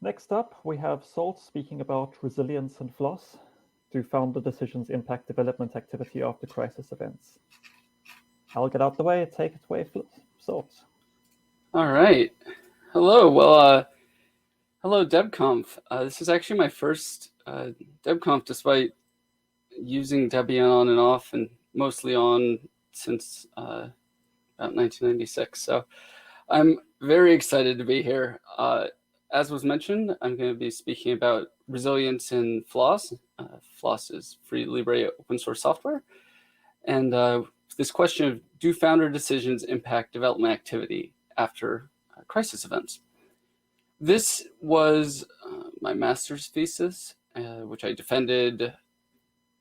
Next up, we have Salt speaking about resilience and FLOSS. Do founder decisions impact development activity after crisis events? I'll get out the way. Take it away, Salt. All right. Hello. Hello, DebConf. This is actually my first DebConf, despite using Debian on and off, and mostly on since about 1996. So I'm very excited to be here. As was mentioned, I'm going to be speaking about resilience in FLOSS. FLOSS is free Libre open source software. And this question of, do founder decisions impact development activity after crisis events? This was my master's thesis, which I defended,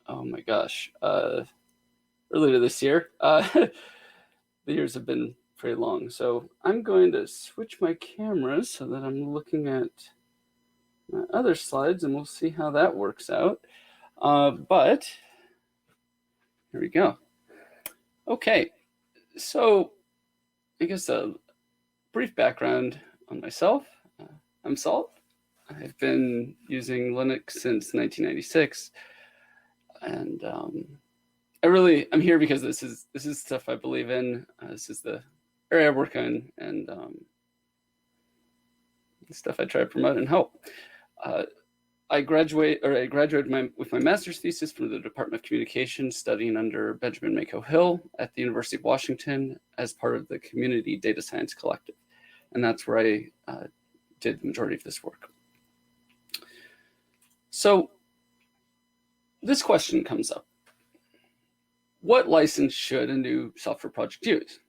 oh my gosh, earlier this year. The years have been pretty long. So I'm going to switch my cameras so that I'm looking at my other slides, and we'll see how that works out. But here we go. Okay, so I guess a brief background on myself. I'm Salt. I've been using Linux since 1996, and I'm here because this is stuff I believe in. This is the area I work in, and stuff I try to promote and help. I graduated with my master's thesis from the Department of Communication, studying under Benjamin Mako Hill at the University of Washington as part of the Community Data Science Collective. And that's where I did the majority of this work. So this question comes up. What license should a new software project use?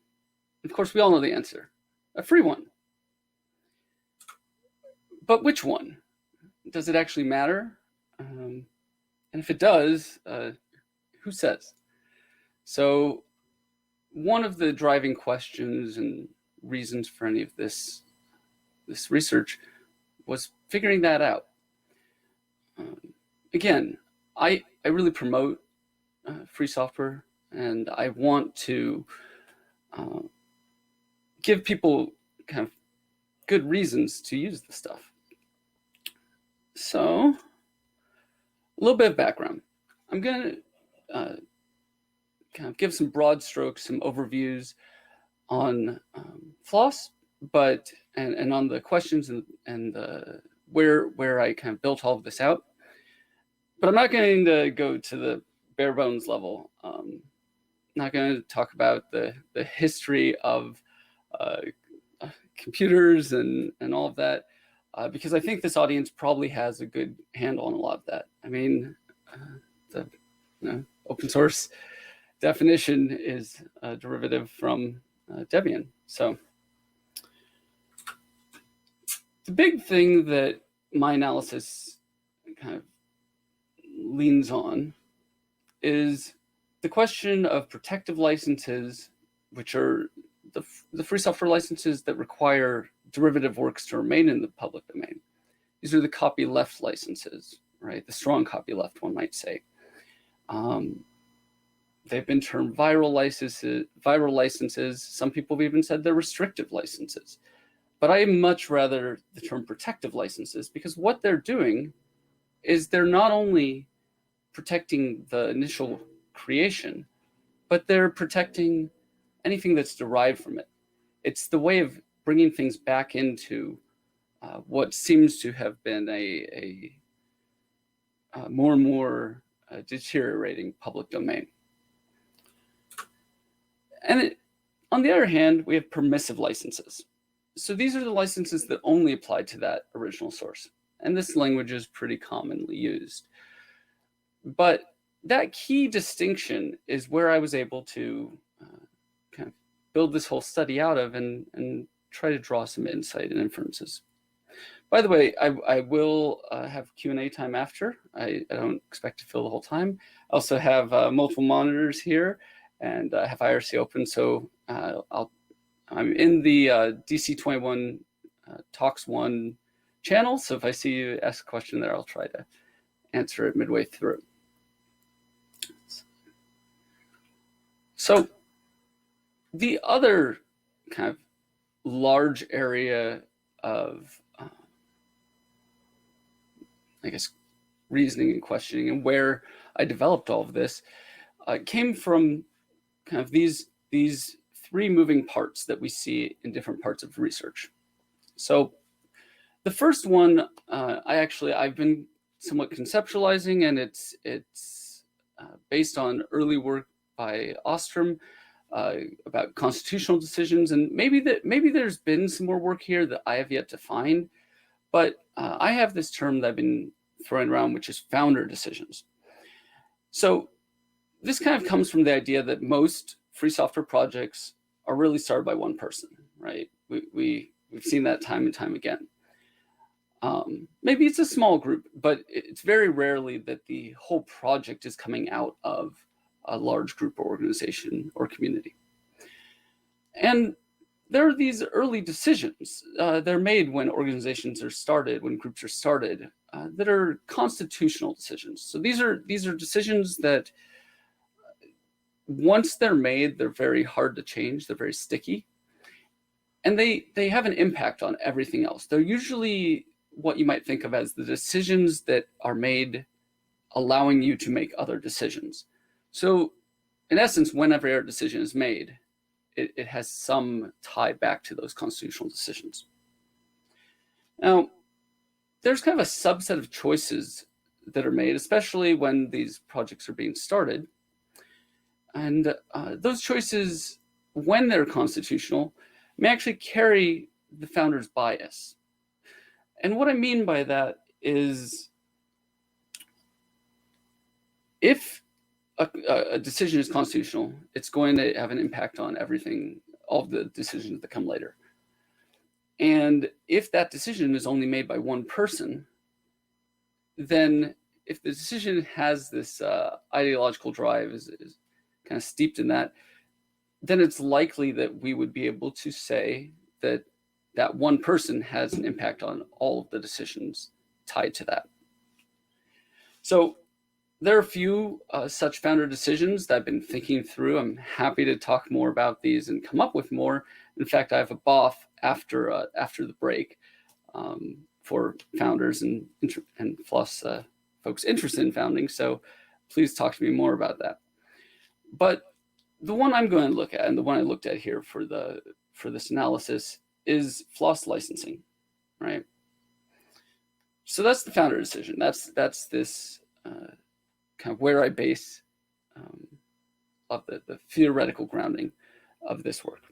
Of course, we all know the answer, a free one. But which one? Does it actually matter? And if it does, who says? So one of the driving questions and reasons for any of this research was figuring that out. Again, I really promote free software, and I want to give people kind of good reasons to use this stuff. So, a little bit of background. I'm going to kind of give some broad strokes, some overviews on FLOSS, and on the questions and where I kind of built all of this out. But I'm not going to go to the bare bones level. Not going to talk about the history of computers and all of that. Because I think this audience probably has a good handle on a lot of that. I mean, the open source definition is a derivative from Debian. So the big thing that my analysis kind of leans on is the question of protective licenses, which are the free software licenses that require derivative works to remain in the public domain. These are the copyleft licenses, right? The strong copyleft, one might say. They've been termed viral licenses. Some people have even said they're restrictive licenses. But I much rather the term protective licenses, because what they're doing is they're not only protecting the initial creation, but they're protecting anything that's derived from it. It's the way of bringing things back into what seems to have been a more and more deteriorating public domain. And on the other hand, we have permissive licenses. So these are the licenses that only apply to that original source. And this language is pretty commonly used. But that key distinction is where I was able to kind of build this whole study out of and try to draw some insight and inferences. By the way, I will have Q&A time after. I don't expect to fill the whole time. I also have multiple monitors here, and I have IRC open, so I'm in the DC21 Talks 1 channel, so if I see you ask a question there, I'll try to answer it midway through. So the other kind of large area of I guess, reasoning and questioning and where I developed all of this came from kind of these three moving parts that we see in different parts of research. So the first one, I've been somewhat conceptualizing, and it's based on early work by Ostrom about constitutional decisions, and maybe there's been some more work here that I have yet to find, but I have this term that I've been throwing around, which is founder decisions. So this kind of comes from the idea that most free software projects are really started by one person, right? We've seen that time and time again. Maybe it's a small group, but it's very rarely that the whole project is coming out of a large group or organization or community. And there are these early decisions they're made when organizations are started, when groups are started, that are constitutional decisions. So these are decisions that once they're made, they're very hard to change. They're very sticky, and they have an impact on everything else. They're usually what you might think of as the decisions that are made allowing you to make other decisions. So in essence, whenever a decision is made, it has some tie back to those constitutional decisions. Now, there's kind of a subset of choices that are made, especially when these projects are being started. And those choices, when they're constitutional, may actually carry the founder's bias. And what I mean by that is, if a decision is constitutional, it's going to have an impact on everything, all of the decisions that come later. And if that decision is only made by one person, then if the decision has this ideological drive, is kind of steeped in that, then it's likely that we would be able to say that that one person has an impact on all of the decisions tied to that. So there are a few such founder decisions that I've been thinking through. I'm happy to talk more about these and come up with more. In fact, I have a BOF after the break for founders and FLOSS folks interested in founding. So please talk to me more about that. But the one I'm going to look at, and the one I looked at here for this analysis, is FLOSS licensing, right? So that's the founder decision. That's this kind of where I base of the theoretical grounding of this work.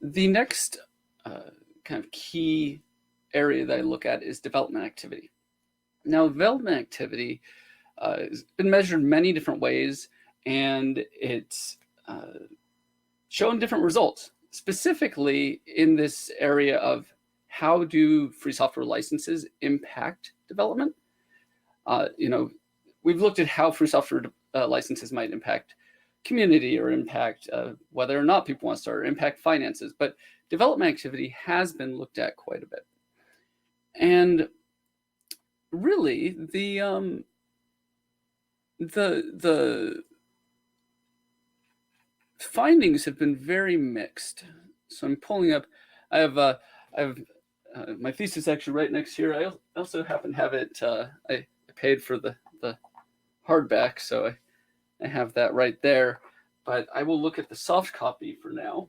The next kind of key area that I look at is development activity. Now, development activity has been measured many different ways, and it's shown different results, specifically in this area of how do free software licenses impact development. We've looked at how free software licenses might impact community, or impact whether or not people want to start, or impact finances, but development activity has been looked at quite a bit. And really, the findings have been very mixed. So I'm pulling up. I have my thesis actually right next here. I also happen to have it. I paid for the hardback, so I have that right there. But I will look at the soft copy for now.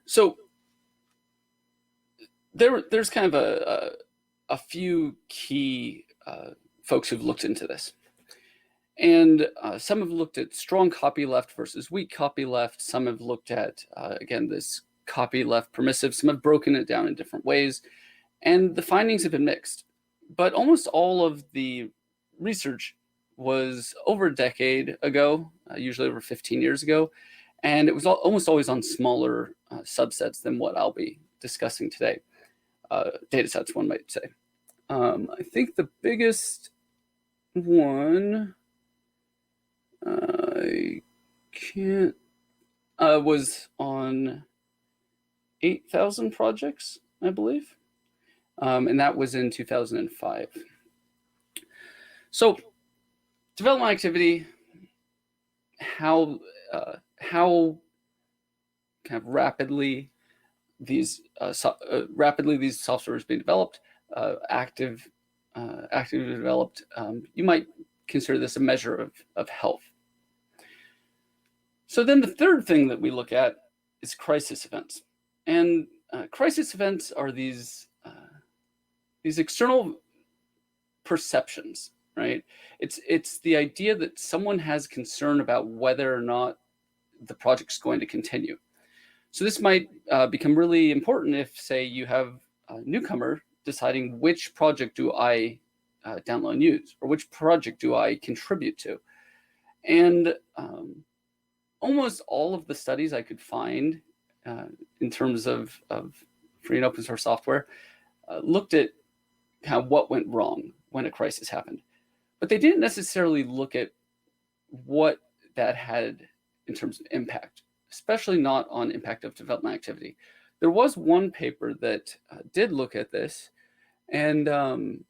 So there's kind of a few key folks who've looked into this. And some have looked at strong copyleft versus weak copyleft. Some have looked at, again, this copyleft permissive. Some have broken it down in different ways. And the findings have been mixed. But almost all of the research was over a decade ago, usually over 15 years ago. And it was almost always on smaller subsets than what I'll be discussing today. Data sets, one might say. I think the biggest one, I can't, was on 8,000 projects, I believe. And that was in 2005. So development activity, how kind kind of rapidly these software being developed, actively developed. You might consider this a measure of health. So then the third thing that we look at is crisis events. And crisis events are these external perceptions, right? It's the idea that someone has concern about whether or not the project's going to continue. So this might become really important if, say, you have a newcomer deciding which project do I download and use, or which project do I contribute to. And almost all of the studies I could find in terms of free and open source software looked at kind of what went wrong when a crisis happened. But they didn't necessarily look at what that had in terms of impact, especially not on impact of development activity. There was one paper that did look at this, and it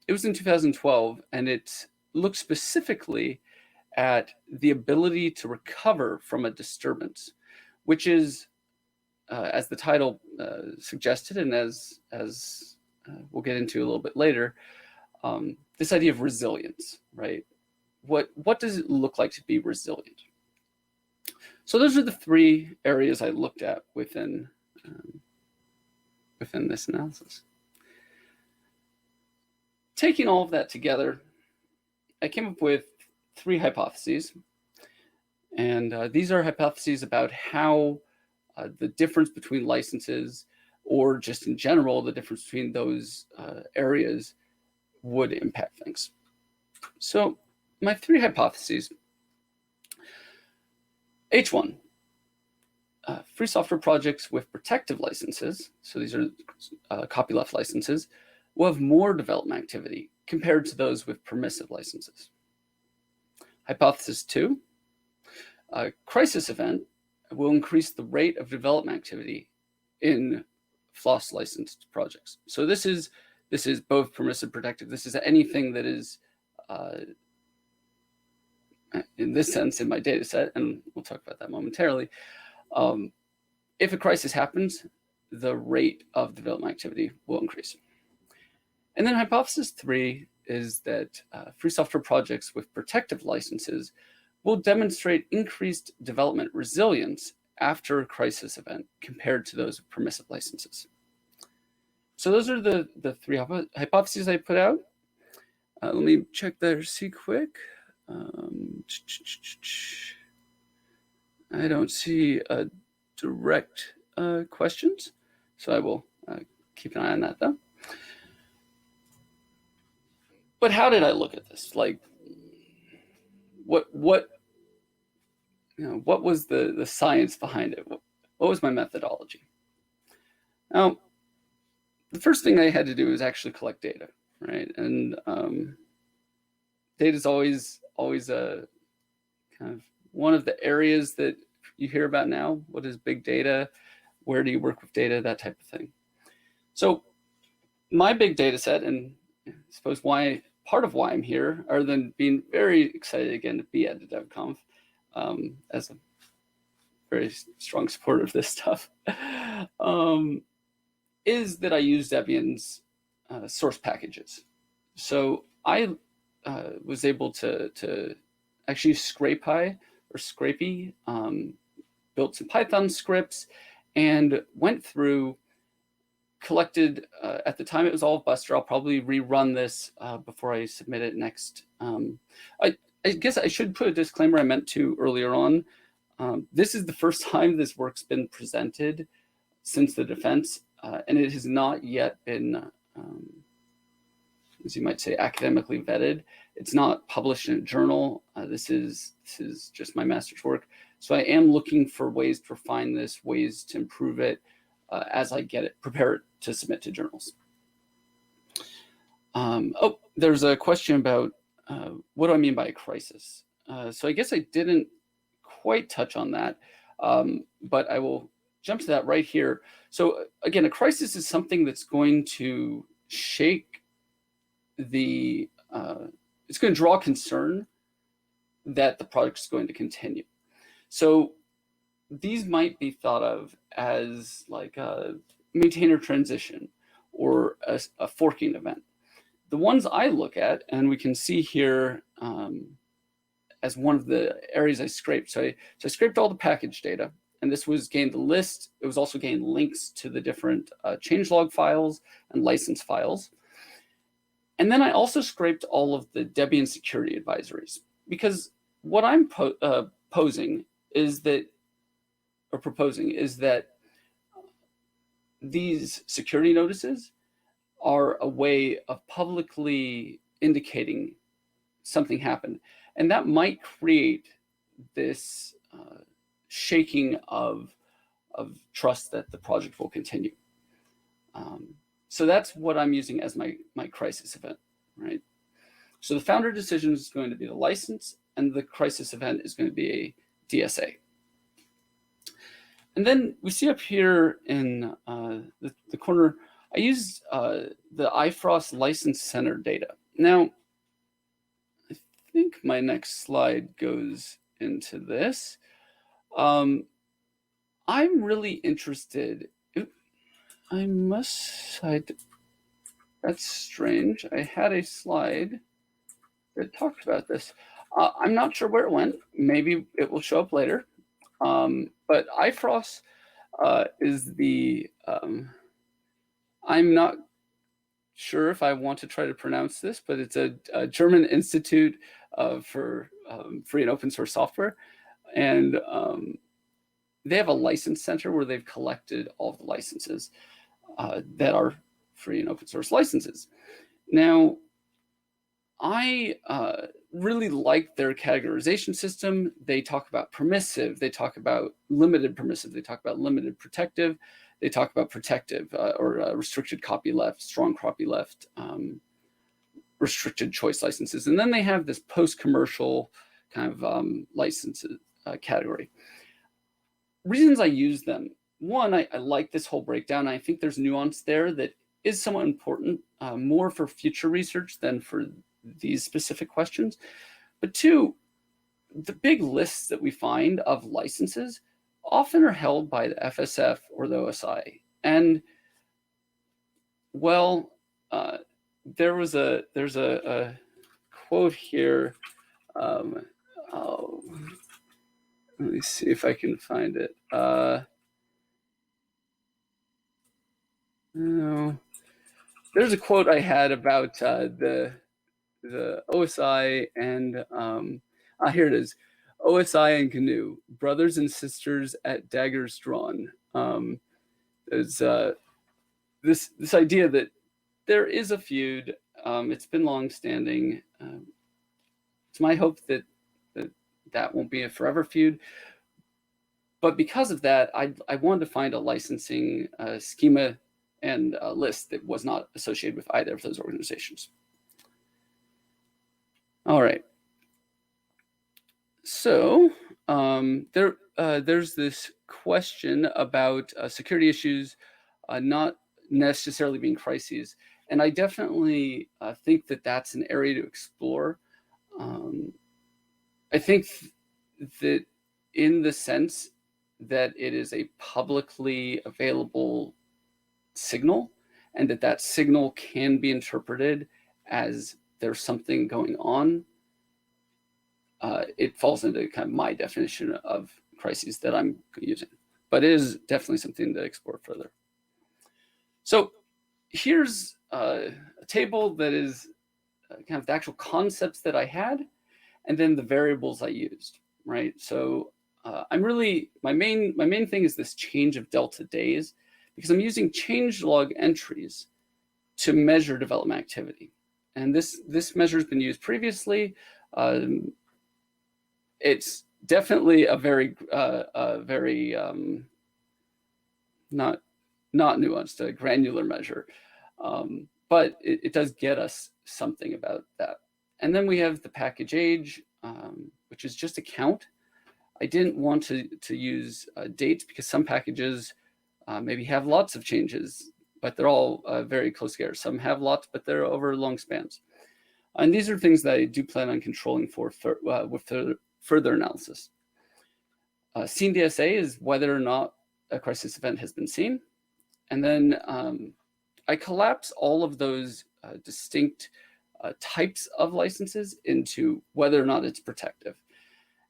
was in 2012, and it looked specifically at the ability to recover from a disturbance, which is, as the title suggested, and as we'll get into a little bit later, this idea of resilience, right? What does it look like to be resilient? So those are the three areas I looked at within this analysis. Taking all of that together, I came up with three hypotheses. And these are hypotheses about how the difference between licenses, or just in general, the difference between those areas would impact things. So my three hypotheses: H1, free software projects with protective licenses, so these are copyleft licenses, will have more development activity compared to those with permissive licenses. Hypothesis 2, a crisis event will increase the rate of development activity in FLOSS licensed projects. So this is both permissive, protective. This is anything that is, in this sense, in my data set, and we'll talk about that momentarily. If a crisis happens, the rate of development activity will increase. And then hypothesis 3 is that free software projects with protective licenses will demonstrate increased development resilience after a crisis event compared to those with permissive licenses. So those are the three hypotheses I put out. Let me check there, see quick. I don't see direct questions, so I will keep an eye on that though. But how did I look at this? Like, what was the science behind it? What was my methodology? Now, the first thing I had to do was actually collect data, right? And data is always a kind of one of the areas that you hear about now. What is big data? Where do you work with data? That type of thing. So my big data set, and I suppose part of why I'm here, other than being very excited again to be at the DebConf, as a very strong supporter of this stuff, is that I use Debian's source packages. So I was able to actually use Scrapey, built some Python scripts, and went through, collected, at the time it was all Buster. I'll probably rerun this before I submit it next. I guess I should put a disclaimer I meant to earlier on. This is the first time this work's been presented since the defense, and it has not yet been, as you might say, academically vetted. It's not published in a journal. This is just my master's work. So I am looking for ways to refine this, ways to improve it as I get it, prepare it to submit to journals. There's a question about what do I mean by a crisis? So I guess I didn't quite touch on that, but I will jump to that right here. So again, a crisis is something that's going to shake it's going to draw concern that the project is going to continue. So these might be thought of as like a maintainer transition or a forking event. The ones I look at, and we can see here as one of the areas I scraped. So I scraped all the package data, and this was gained the list. It was also gained links to the different changelog files and license files. And then I also scraped all of the Debian security advisories, because what I'm proposing is that these security notices are a way of publicly indicating something happened. And that might create this shaking of trust that the project will continue. So that's what I'm using as my crisis event, right? So the founder decision is going to be the license, and the crisis event is going to be a DSA. And then we see up here in the corner, I used the IFROSS License Center data. Now, I think my next slide goes into this. I'm really interested. That's strange. I had a slide that talked about this. I'm not sure where it went. Maybe it will show up later. But IFROSS is the, I'm not sure if I want to try to pronounce this, but it's a German institute for free and open source software. And they have a license center where they've collected all of the licenses that are free and open source licenses. Now, I really like their categorization system. They talk about permissive, they talk about limited permissive, they talk about limited protective, they talk about protective or restricted copyleft, strong copyleft, restricted choice licenses. And then they have this post-commercial kind of licenses category. Reasons I use them. One, I like this whole breakdown. I think there's nuance there that is somewhat important, more for future research than for these specific questions. But two, the big lists that we find of licenses often are held by the FSF or the OSI. And well, there's a quote here. Let me see if I can find it. No. There's a quote I had about the OSI and here it is. OSI and GNU, brothers and sisters at daggers drawn. There's this idea that there is a feud. It's been long-standing. It's my hope that won't be a forever feud. But because of that, I wanted to find a licensing schema and a list that was not associated with either of those organizations. All right. So there's this question about security issues not necessarily being crises. And I definitely think that that's an area to explore. I think that in the sense that it is a publicly available signal, and that signal can be interpreted as there's something going on, it falls into kind of my definition of crises that I'm using. But it is definitely something to explore further. So here's a table that is kind of the actual concepts that I had, and then the variables I used, right? So I'm really, my main thing is this change of delta days, because I'm using changelog entries to measure development activity. And this measure has been used previously. It's definitely a very not nuanced, a granular measure, but it does get us something about that. And then we have the package age, which is just a count. I didn't want to use dates because some packages maybe have lots of changes, but they're all very close together. Some have lots, but they're over long spans. And these are things that I do plan on controlling for with further analysis. Seen DSA is whether or not a crisis event has been seen. And then I collapse all of those distinct types of licenses into whether or not it's protective.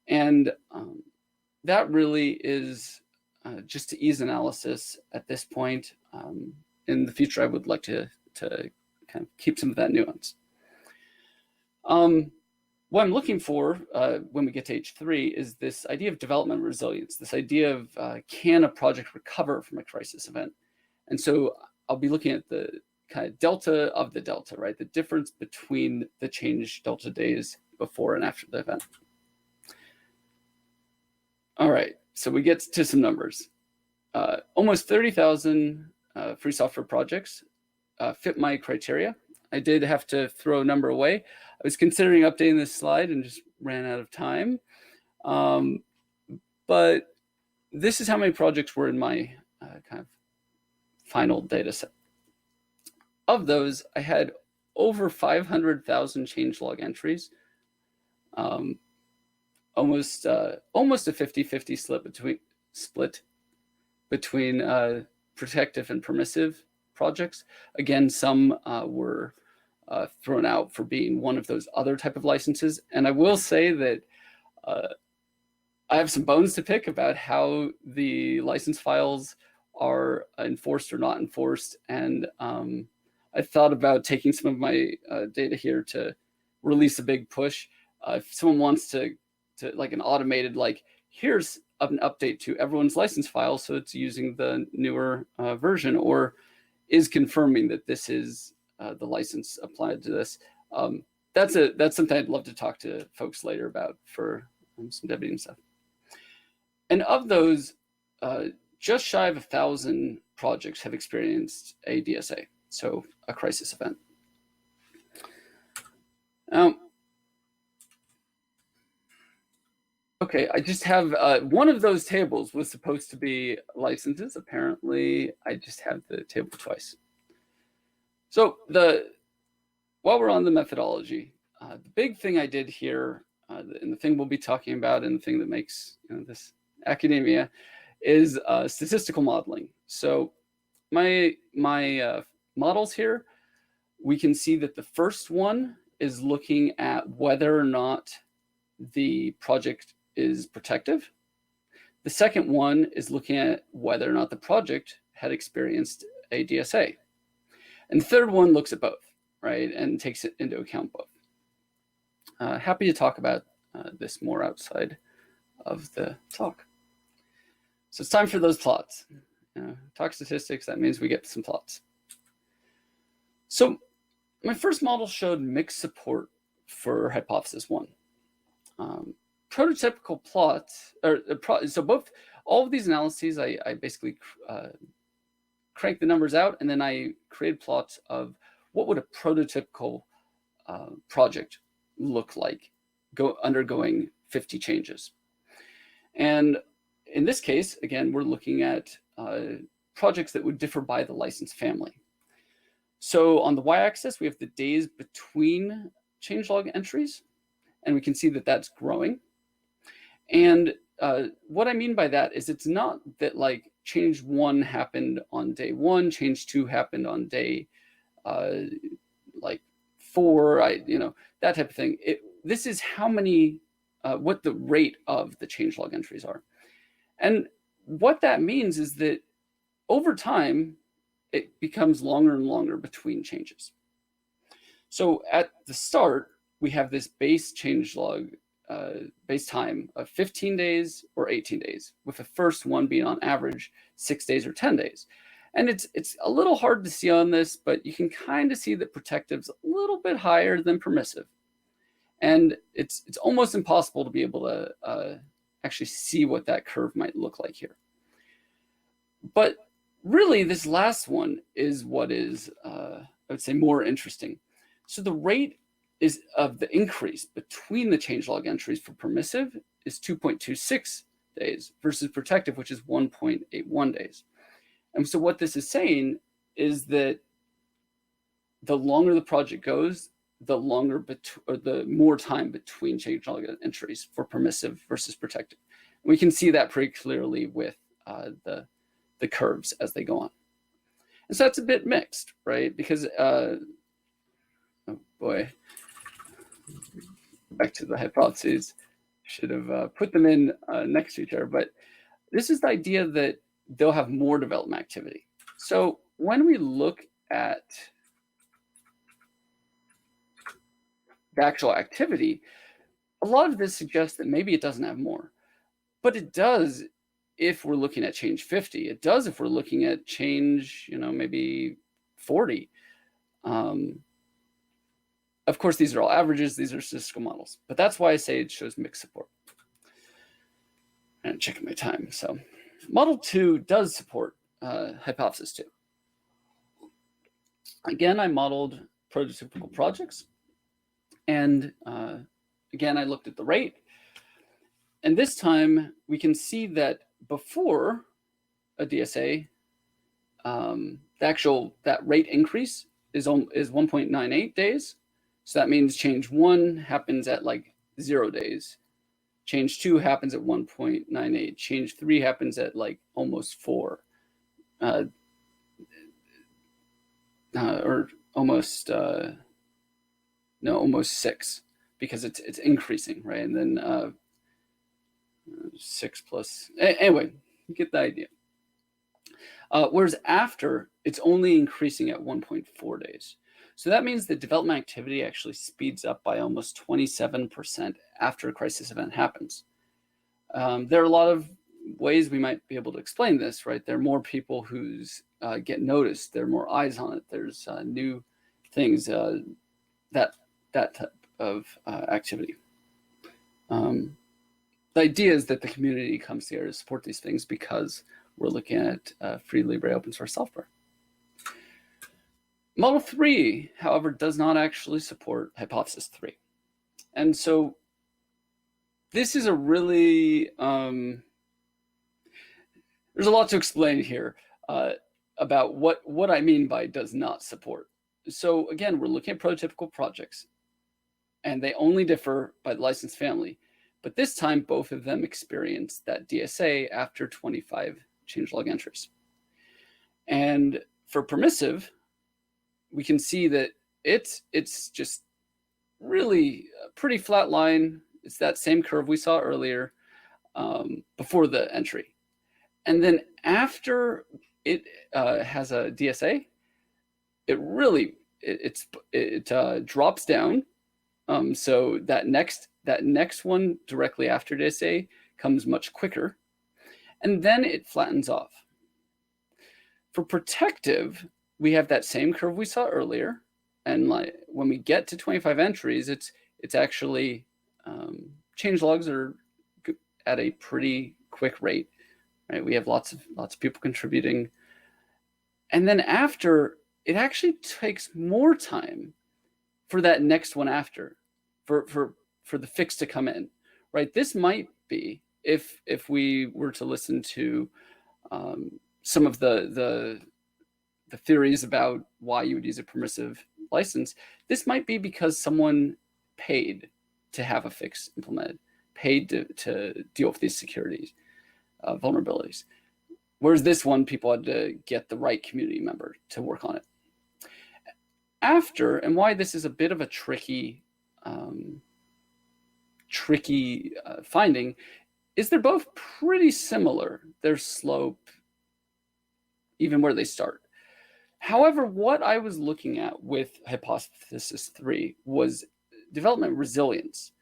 And that really is just to ease analysis at this point. In the future, I would like to kind of keep some of that nuance. What I'm looking for when we get to H3 is this idea of development resilience, this idea of can a project recover from a crisis event? And so I'll be looking at the kind of delta of the delta, right? The difference between the change delta days before and after the event. All right, so we get to some numbers. Almost 30,000 free software projects fit my criteria. I did have to throw a number away. I was considering updating this slide and just ran out of time. But this is how many projects were in my kind of final data set. Of those, I had over 500,000 changelog entries, almost a 50-50 split between protective and permissive projects. Again, some were thrown out for being one of those other type of licenses. And I will say that I have some bones to pick about how the license files are enforced or not enforced. And I thought about taking some of my data here to release a big push. If someone wants to like an automated, like, here's an update to everyone's license file, so it's using the newer version, or is confirming that this is the license applied to this. That's something I'd love to talk to folks later about for some debiting stuff. And of those, just shy of 1,000 projects have experienced a DSA, so a crisis event. Okay, I just have one of those tables was supposed to be licenses. Apparently, I just have the table twice. So while we're on the methodology, the big thing I did here, and the thing we'll be talking about, and the thing that makes this academia, is statistical modeling. So my models here, we can see that the first one is looking at whether or not the project is protective. The second one is looking at whether or not the project had experienced a DSA. And the third one looks at both, right, and takes it into account both. Happy to talk about this more outside of the talk. So it's time for those plots. Talk statistics, that means we get some plots. So my first model showed mixed support for hypothesis 1. Prototypical plots, so all of these analyses, I basically crank the numbers out, and then I create plots of what would a prototypical project look like undergoing 50 changes. And in this case, again, we're looking at projects that would differ by the license family. So on the y-axis, we have the days between changelog entries, and we can see that that's growing. And what I mean by that is it's not that like change 1 happened on day 1, change 2 happened on day like 4, that type of thing. This is how many, what the rate of the changelog entries are. And what that means is that over time, it becomes longer and longer between changes. So at the start, we have this base changelog, base time of 15 days or 18 days, with the first one being on average 6 days or 10 days. And it's a little hard to see on this, but you can kind of see that protective's a little bit higher than permissive. And it's almost impossible to be able to actually see what that curve might look like here. But really, this last one is what is, I would say, more interesting. So the rate of the increase between the changelog entries for permissive is 2.26 days versus protective, which is 1.81 days. And so what this is saying is that the longer the project goes, the longer or the more time between changelog entries for permissive versus protective. We can see that pretty clearly with the curves as they go on. And so that's a bit mixed, right? Because, oh boy, back to the hypotheses. Should have put them in next to each other, but this is the idea that they'll have more development activity. So when we look at the actual activity, a lot of this suggests that maybe it doesn't have more, but it does if we're looking at change 50. It does if we're looking at change, maybe 40. Of course, these are all averages. These are statistical models, but that's why I say it shows mixed support. And checking my time. So model 2 does support hypothesis 2. Again, I modeled prototypical projects. And again, I looked at the rate. And this time we can see that before a DSA, that rate increase is 1.98 days. So that means change 1 happens at like 0 days. Change 2 happens at 1.98. Change 3 happens at like almost 4. Or almost, almost 6, because it's increasing, right? And then 6 plus, anyway, you get the idea. Whereas after, it's only increasing at 1.4 days. So that means the development activity actually speeds up by almost 27% after a crisis event happens. There are a lot of ways we might be able to explain this, right? There are more people who get noticed. There are more eyes on it. There's new things, that type of activity. The idea is that the community comes together to support these things because we're looking at free, libre, open source software. Model 3, however, does not actually support hypothesis 3. And so this is a really, there's a lot to explain here about what I mean by does not support. So again, we're looking at prototypical projects, and they only differ by the license family. But this time, both of them experience that DSA after 25 changelog entries. And for permissive, we can see that it's just really a pretty flat line. It's that same curve we saw earlier before the entry. And then after it has a DSA, it really, it drops down. So that next one directly after DSA comes much quicker. And then it flattens off. For protective, we have that same curve we saw earlier. And like when we get to 25 entries, it's actually, changelogs are at a pretty quick rate, right? We have lots of people contributing. And then after, it actually takes more time for that next one after, for the fix to come in, right? This might be, if we were to listen to some of the theories about why you would use a permissive license, this might be because someone paid to have a fix implemented, paid to deal with these security vulnerabilities. Whereas this one, people had to get the right community member to work on it. After, and why this is a bit of a tricky finding, is they're both pretty similar, their slope, even where they start. However, what I was looking at with hypothesis 3 was development resilience.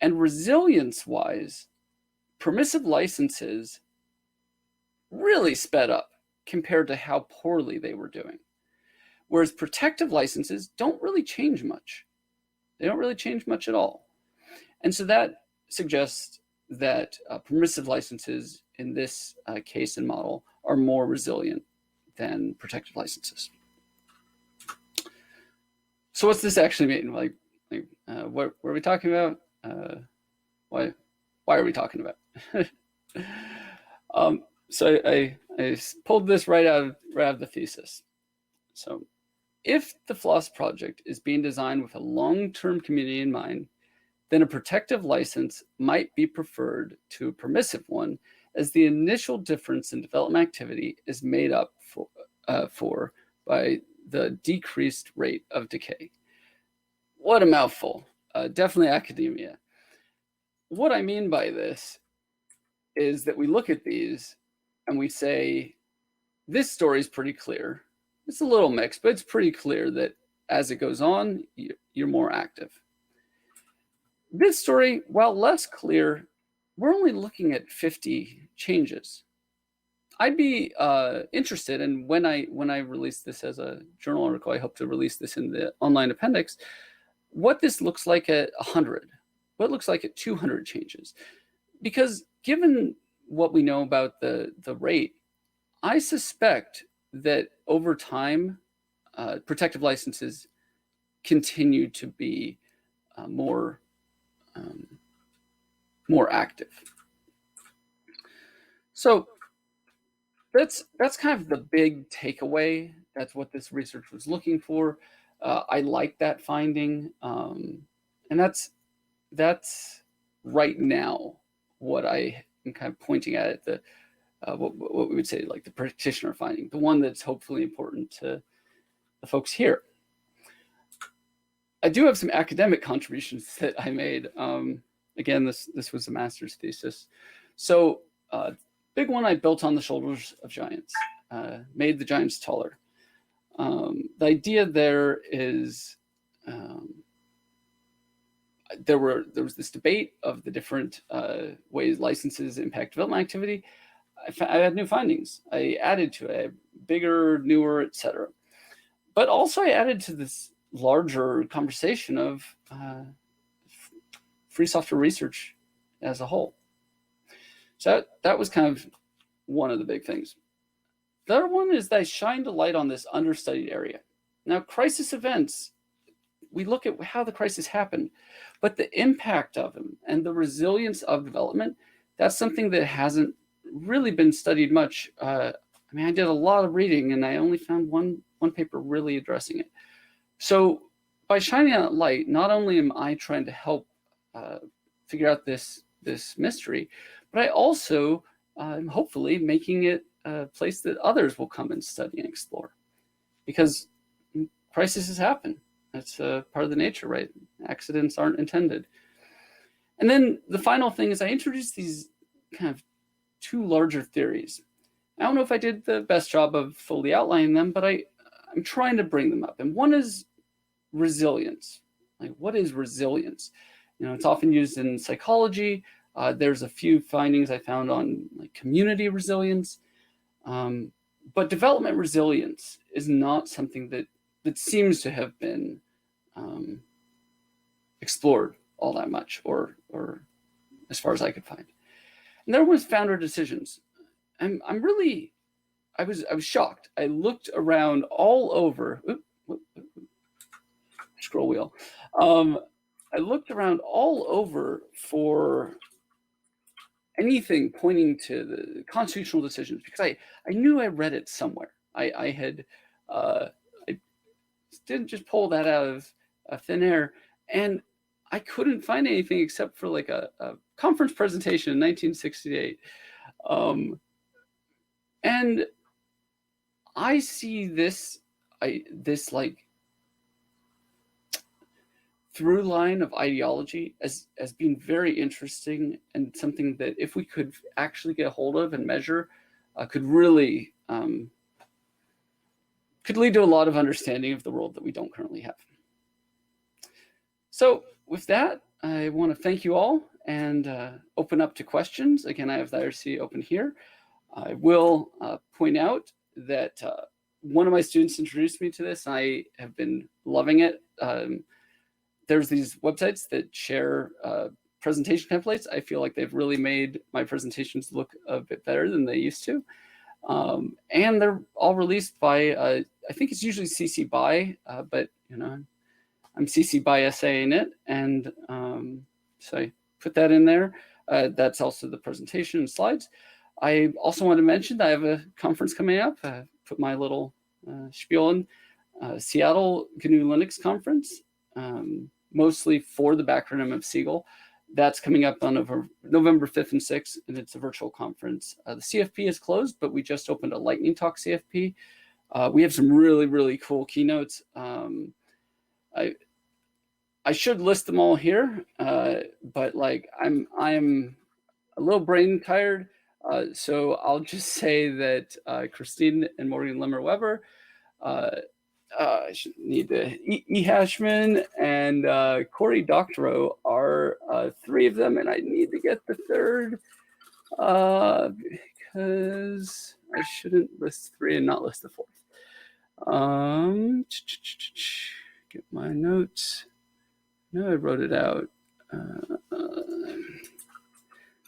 And resilience-wise, permissive licenses really sped up compared to how poorly they were doing. Whereas protective licenses don't really change much. They don't really change much at all. And so that suggests that permissive licenses in this case and model are more resilient than protective licenses. So what's this actually mean? What are we talking about? Why are we talking about? So I pulled this right out of the thesis. So if the FLOSS project is being designed with a long-term community in mind, then a protective license might be preferred to a permissive one, as the initial difference in development activity is made up for by the decreased rate of decay. What a mouthful. Definitely academia. What I mean by this is that we look at these and we say, this story is pretty clear. It's a little mixed, but it's pretty clear that as it goes on, you're more active. This story, while less clear, we're only looking at 50 changes. I'd be interested, and when I release this as a journal article, I hope to release this in the online appendix, what this looks like at 100, what it looks like at 200 changes. Because given what we know about the rate, I suspect that over time, protective licenses continue to be more active. So that's kind of the big takeaway. That's what this research was looking for. I like that finding, and that's right now what I am kind of pointing at the what we would say like the practitioner finding, the one that's hopefully important to the folks here. I do have some academic contributions that I made. Again, this was a master's thesis. So big one, I built on the shoulders of giants, made the giants taller. The idea there is there was this debate of the different ways licenses impact development activity. I had new findings. I added to it, bigger, newer, etc. But also I added to this larger conversation of free software research as a whole. So that was kind of one of the big things. The other one is that I shined a light on this understudied area. Now, crisis events, we look at how the crisis happened, but the impact of them and the resilience of development, that's something that hasn't really been studied much. I mean, I did a lot of reading and I only found one paper really addressing it. So by shining that light, not only am I trying to help figure out this mystery, but I also am hopefully making it a place that others will come and study and explore, because crises happen. That's part of the nature, right? Accidents aren't intended. And then the final thing is I introduced these kind of two larger theories. I don't know if I did the best job of fully outlining them, but I'm trying to bring them up. And one is resilience. Like, what is resilience? You know, it's often used in psychology. There's a few findings I found on like community resilience. But development resilience is not something that seems to have been explored all that much, or as far as I could find. And there was founder decisions. I was shocked. I looked around all over. Scroll wheel. I looked around all over for anything pointing to the constitutional decisions, because I knew I read it somewhere. I didn't just pull that out of thin air, and I couldn't find anything except for like a conference presentation in 1968. And I see this like through line of ideology as being very interesting, and something that if we could actually get a hold of and measure, could really could lead to a lot of understanding of the world that we don't currently have. So with that, I want to thank you all and open up to questions. Again, I have the IRC open here. I will point out that one of my students introduced me to this, and I have been loving it. There's these websites that share presentation templates. I feel like they've really made my presentations look a bit better than they used to. And they're all released by, I think it's usually CC BY, but you know, I'm CC BY SA in it. And so I put that in there. That's also the presentation and slides. I also want to mention that I have a conference coming up. Put my little spiel in, Seattle GNU Linux conference. mostly for the backronym of Siegel. That's coming up on November 5th and 6th, and it's a virtual conference. The CFP is closed, but we just opened a Lightning Talk CFP. We have some really, really cool keynotes. I should list them all here, but like I'm a little brain tired, so I'll just say that Christine and Morgan Limmer-Weber, I should need to E. Hashman and Corey Doctorow are three of them, and I need to get the third because I shouldn't list three and not list the fourth. Get my notes. No, I wrote it out.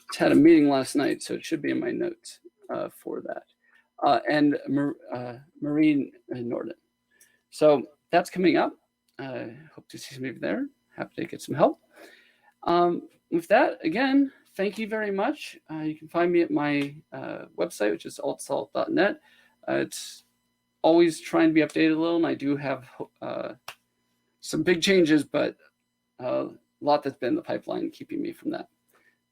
Just had a meeting last night, so it should be in my notes for that. And Maureen Norden. So that's coming up. Hope to see some of you there. Happy to get some help. With that, again, thank you very much. You can find me at my website, which is altsalt.net. It's always trying to be updated a little, and I do have some big changes, but a lot that's been in the pipeline keeping me from that.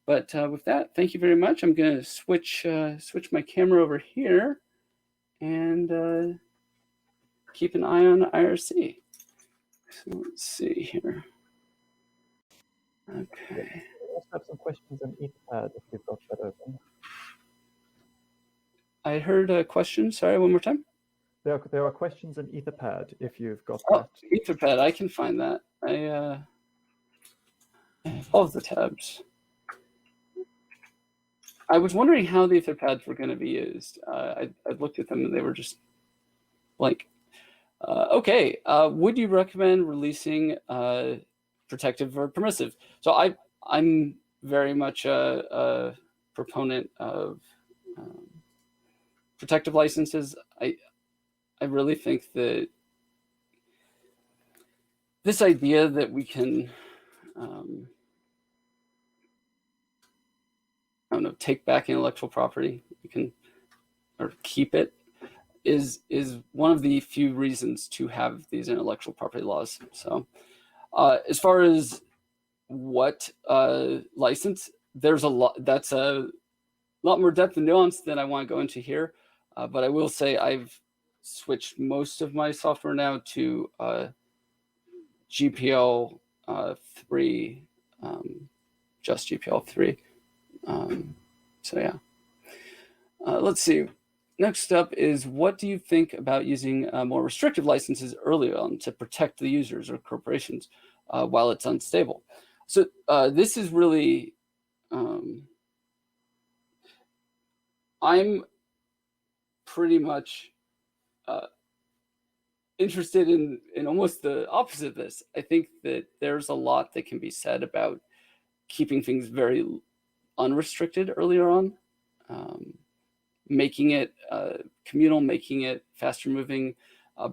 But with that, thank you very much. I'm going to switch my camera over here and keep an eye on IRC. So let's see here. Okay. We also have some questions in Etherpad if you've got that open. I heard a question. Sorry, one more time. There are questions in Etherpad if you've got that. that. Etherpad, I can find that. All of the tabs. I was wondering how the Etherpads were going to be used. I looked at them and they were just blank. Okay, would you recommend releasing protective or permissive? So I'm very much a proponent of protective licenses. I really think that this idea that we can I don't know, take back intellectual property, we can, or keep it, is one of the few reasons to have these intellectual property laws. So as far as what license, there's a lot, that's a lot more depth and nuance than I want to go into here. But I will say I've switched most of my software now to GPL 3, just GPL 3. So yeah, let's see. Next up is, what do you think about using more restrictive licenses early on to protect the users or corporations while it's unstable? So this is really, I'm pretty much interested in almost the opposite of this. I think that there's a lot that can be said about keeping things very unrestricted earlier on, making it communal, making it faster moving,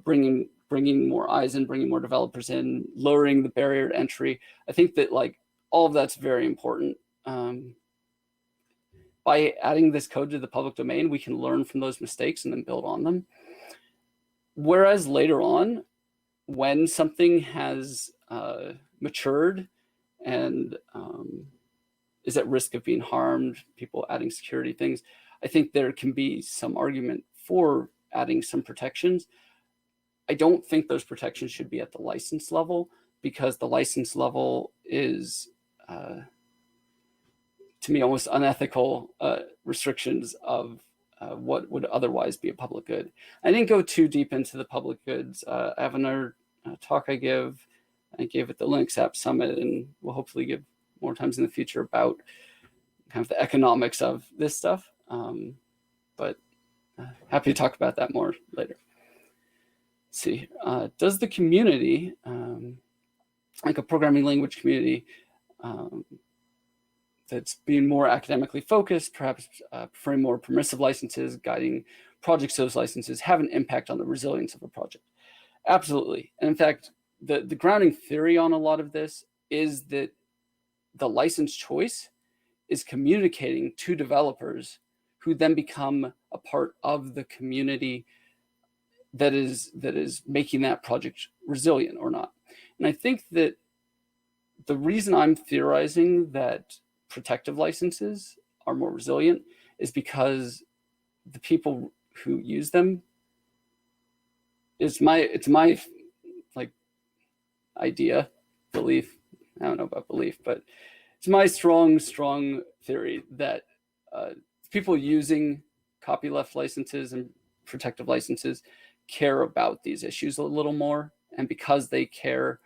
bringing more eyes in, bringing more developers in, lowering the barrier to entry. I think that like all of that's very important. By adding this code to the public domain, we can learn from those mistakes and then build on them. Whereas later on, when something has matured and is at risk of being harmed, people adding security things, I think there can be some argument for adding some protections. I don't think those protections should be at the license level, because the license level is, to me, almost unethical restrictions of what would otherwise be a public good. I didn't go too deep into the public goods. I have another talk I give. I gave at the Linux App Summit, and we'll hopefully give more times in the future about kind of the economics of this stuff. But happy to talk about that more later. Let's see, does the community, like a programming language community that's being more academically focused, perhaps preferring more permissive licenses, guiding projects to those licenses, have an impact on the resilience of a project? Absolutely. And in fact, the grounding theory on a lot of this is that the license choice is communicating to developers who then become a part of the community that is making that project resilient or not. And I think that the reason I'm theorizing that protective licenses are more resilient is because the people who use them, it's my like idea, belief. I don't know about belief, but it's my strong theory that people using copyleft licenses and protective licenses care about these issues a little more, and because they care,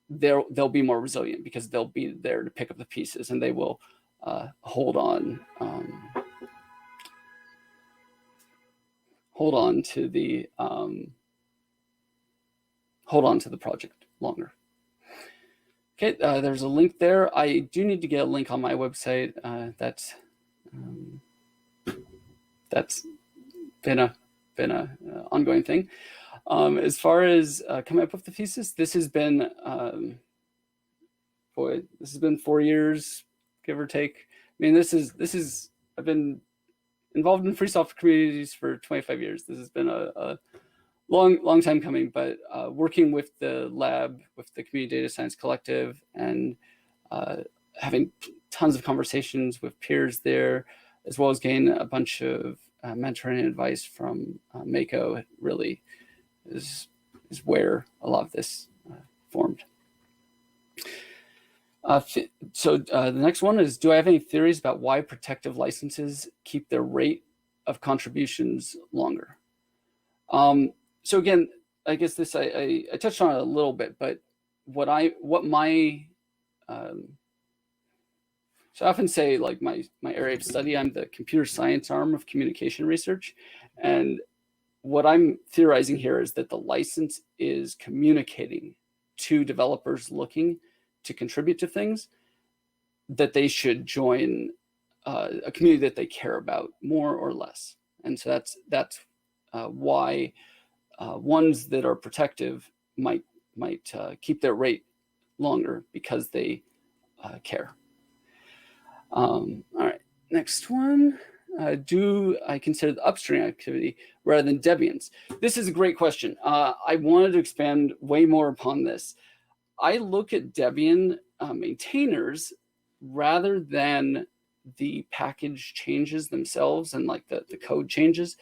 they'll be more resilient because they'll be there to pick up the pieces, and they will hold on to the project longer. Okay, there's a link there. I do need to get a link on my website. That's been a ongoing thing. As far as coming up with the thesis, this has been 4 years, give or take. I mean, I've been involved in free software communities for 25 years. This has been a long time coming, but working with the lab, with the Community Data Science Collective, and having tons of conversations with peers there, as well as gain a bunch of mentoring and advice from Mako, it really is where a lot of this formed. So the next one is, do I have any theories about why protective licenses keep their rate of contributions longer? So again, I guess this I touched on it a little bit, but so I often say, like, my area of study, I'm the computer science arm of communication research, and what I'm theorizing here is that the license is communicating to developers looking to contribute to things that they should join a community that they care about more or less, and so that's why ones that are protective might keep their rate longer, because they care. All right, next one. Do I consider the upstream activity rather than Debian's? This is a great question. I wanted to expand way more upon this. I look at Debian maintainers rather than the package changes themselves and like the code changes,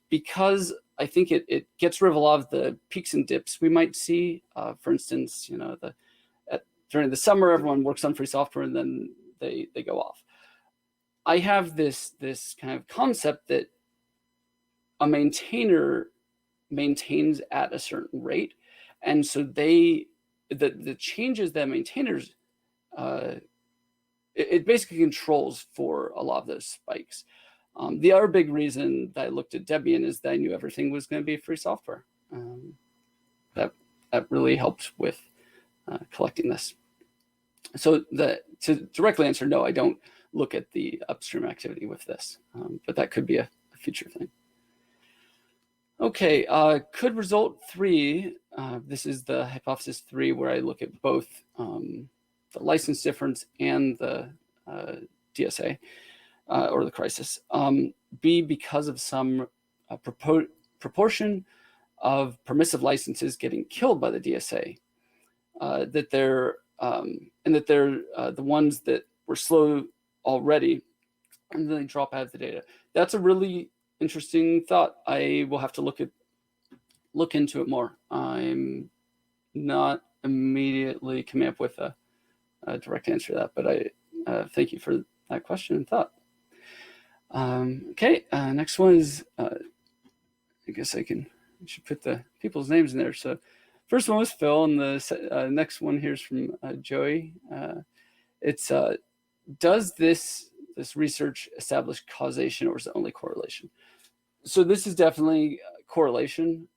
because I think it gets rid of a lot of the peaks and dips we might see. For instance, during the summer, everyone works on free software and then they go off. I have this kind of concept that a maintainer maintains at a certain rate, and so the changes that maintainers it basically controls for a lot of those spikes. The other big reason that I looked at Debian is that I knew everything was going to be free software. That really helped with collecting this. So to directly answer, no, I don't look at the upstream activity with this, but that could be a future thing. Okay, could result 3, this is the hypothesis 3, where I look at both the license difference and the DSA, or the crisis, be because of some proportion of permissive licenses getting killed by the DSA, that they're the ones that were slow already, and then they drop out of the data. That's a really interesting thought. I will have to look into it more. I'm not immediately coming up with a direct answer to that, but I thank you for that question and thought. Okay, next one is, I guess I should put the people's names in there. So first one was Phil, and the next one here is from Joey. It's does this research establish causation, or is it only correlation? So this is definitely correlation,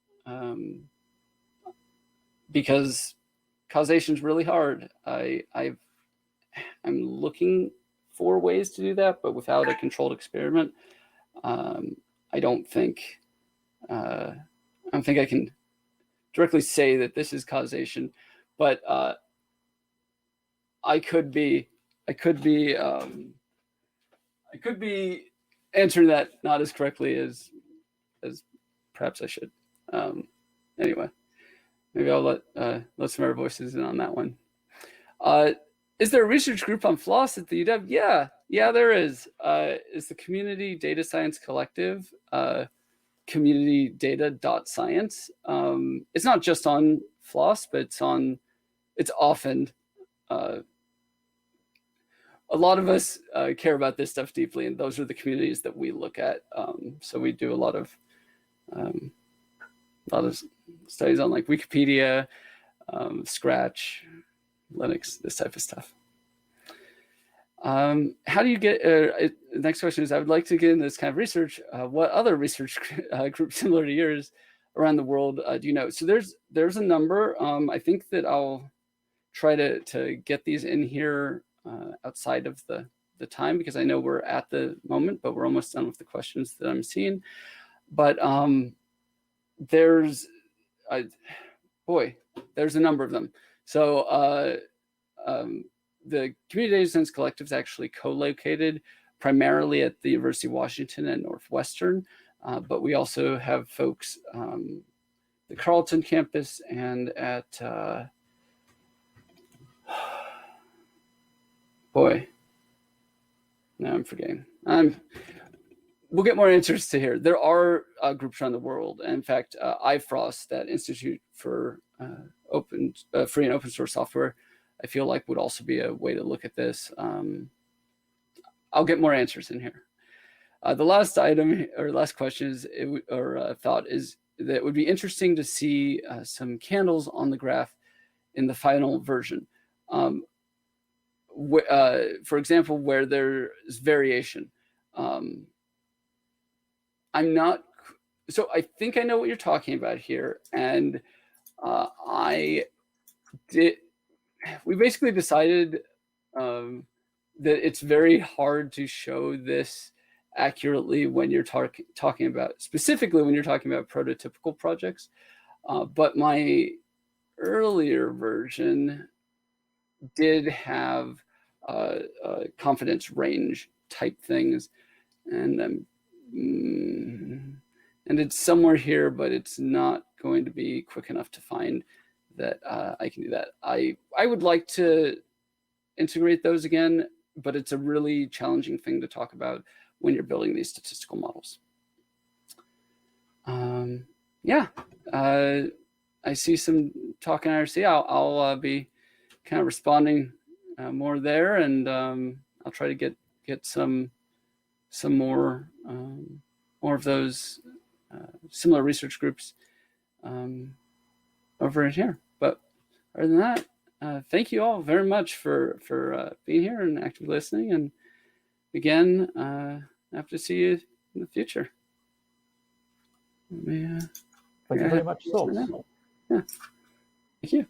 because causation is really hard. I'm looking for ways to do that, but without a controlled experiment, I don't think I can directly say that this is causation, but I could be answering that not as correctly as perhaps I should. Anyway, maybe I'll let some other voices in on that one. Is there a research group on FLOSS at the UW? Yeah, there is. It's the Community Data Science Collective, communitydata.science. It's not just on FLOSS, but it's often, a lot of us care about this stuff deeply, and those are the communities that we look at. So we do a lot of studies on like Wikipedia, Scratch, Linux, this type of stuff. How do you get, the next question is, I would like to get into this kind of research. What other research groups similar to yours around the world do you know? So there's a number. I think that I'll try to get these in here outside of the time, because I know we're at the moment, but we're almost done with the questions that I'm seeing. But there's a number of them. So the Community Data Science Collective is actually co-located primarily at the University of Washington and Northwestern, but we also have folks the Carleton campus and at now I'm forgetting. We'll get more answers to here. There are groups around the world. And in fact, IFROS, that Institute for Free and Open Source Software, I feel like would also be a way to look at this. I'll get more answers in here. The last item or last question is, thought is that it would be interesting to see some candles on the graph in the final version. For example, where there is variation. So I think I know what you're talking about here. And we basically decided that it's very hard to show this accurately when you're talking about, specifically when you're talking about prototypical projects. But my earlier version did have confidence range type things, and it's somewhere here, but it's not going to be quick enough to find that I can do that. I would like to integrate those again, but it's a really challenging thing to talk about when you're building these statistical models. I see some talk in IRC. I'll be kind of responding more there, and I'll try to get some more of those similar research groups over in here. But other than that, thank you all very much for being here and actively listening. And again, I have to see you in the future. Thank you very much, Salt. Yeah. Thank you.